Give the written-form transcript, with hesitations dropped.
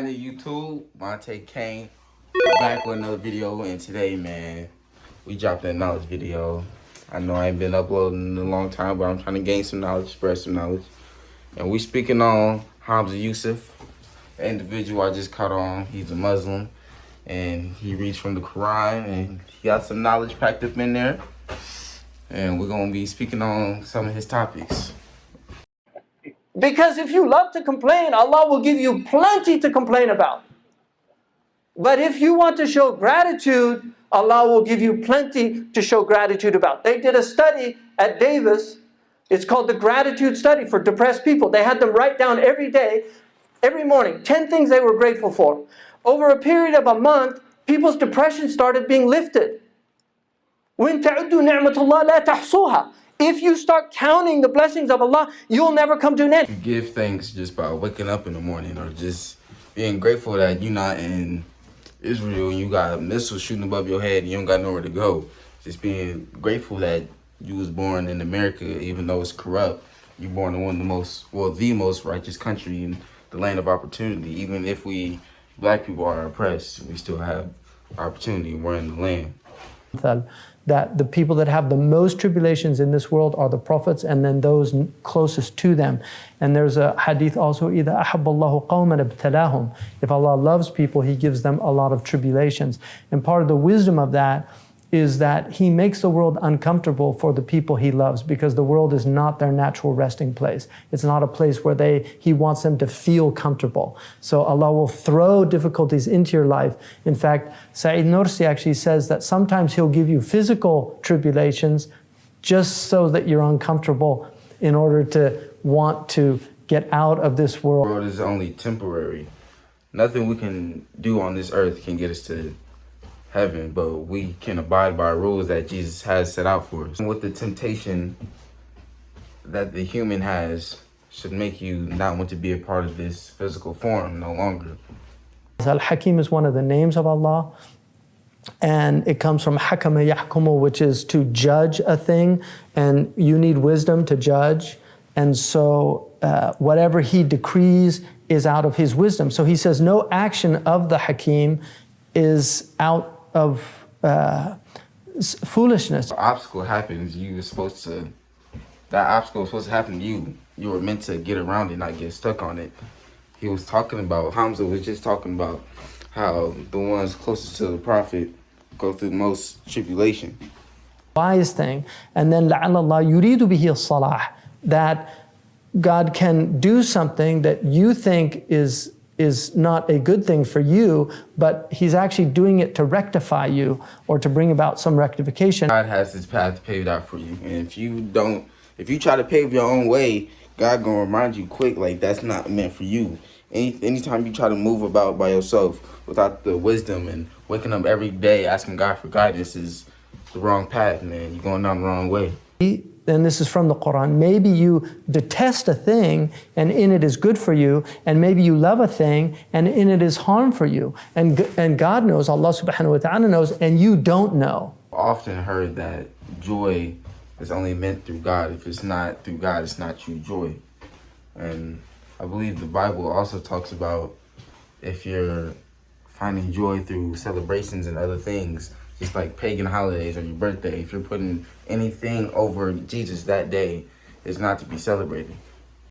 The YouTube, Monte Kane, back with another video, and today, man, we dropped a knowledge video. I know I ain't been uploading in a long time, but I'm trying to gain some knowledge, spread some knowledge. And we speaking on Hamza Yusuf, the individual I just caught on. He's a Muslim, and he reads from the Quran, and he got some knowledge packed up in there. And we're gonna be speaking on some of his topics. Because if you love to complain, Allah will give you plenty to complain about. But if you want to show gratitude, Allah will give you plenty to show gratitude about. They did a study at Davis. It's called the gratitude study for depressed people. They had them write down every day, every morning, 10 things they were grateful for. Over a period of a month, people's depression started being lifted. وَإِن تَعُدُّوا نِعْمَةَ اللَّهِ لَا تَحْصُوهَا. If you start counting the blessings of Allah, you'll never come to an end. You give thanks just by waking up in the morning, or just being grateful that you're not in Israel and you got missiles shooting above your head and you don't got nowhere to go. Just being grateful that you was born in America, even though it's corrupt. You're born in one of the most, well, the most righteous country in the land of opportunity. Even if we, black people, are oppressed, we still have opportunity. We're in the land. That the people that have the most tribulations in this world are the prophets and then those closest to them. And there's a hadith also, إِذَا أَحَبَّ اللَّهُ قَوْمًا ابْتَلَاهُم. If Allah loves people, He gives them a lot of tribulations. And part of the wisdom of that is that He makes the world uncomfortable for the people He loves, because the world is not their natural resting place. It's not a place where He wants them to feel comfortable. So Allah will throw difficulties into your life. In fact, Sa'id Nursi actually says that sometimes He'll give you physical tribulations just so that you're uncomfortable in order to want to get out of this world. The world is only temporary. Nothing we can do on this earth can get us to heaven, but we can abide by rules that Jesus has set out for us. And with the temptation that the human has should make you not want to be a part of this physical form no longer. Al-Hakim is one of the names of Allah, and it comes from Hakama Yahkumu, which is to judge a thing, and you need wisdom to judge. And so whatever He decrees is out of His wisdom. So He says no action of the Hakim is out of foolishness. An obstacle happens, that obstacle was supposed to happen to you. You were meant to get around it, not get stuck on it. He was talking about, Hamza was just talking about how the ones closest to the Prophet go through the most tribulation. Wise thing. And then لَعَلَّ اللَّهَ يُرِيدُ بِهِ الصَّلَاحِ, that God can do something that you think is not a good thing for you, but He's actually doing it to rectify you or to bring about some rectification. God has His path paved out for you. And if you try to pave your own way, God gonna remind you quick, like, that's not meant for you. Anytime you try to move about by yourself without the wisdom and waking up every day asking God for guidance is the wrong path, man. You're going down the wrong way. And this is from the Quran. Maybe you detest a thing and in it is good for you, and maybe you love a thing and in it is harm for you. And God knows, Allah subhanahu wa ta'ala knows, and you don't know. I often heard that joy is only meant through God. If it's not through God, it's not true joy. And I believe the Bible also talks about if you're finding joy through celebrations and other things, just like pagan holidays or your birthday, if you're putting anything over Jesus that day, it's not to be celebrated.